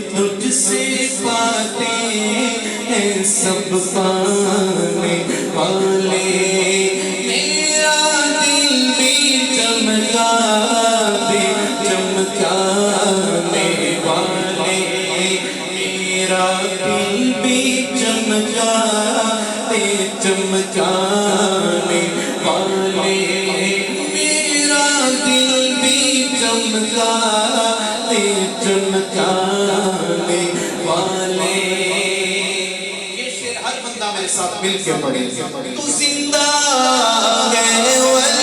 تجھ سے پاتے ہیں سب پانے والے، میرا دل بھی چمکا دے چمکانے والے، میرا دل بھی چمکا دے چمکانے والے، میرا دل بھی چمکا دے چمکانے والے۔ یہ شعر ہر بندہ میرے ساتھ مل کے پڑھے۔ تو زندہ ہے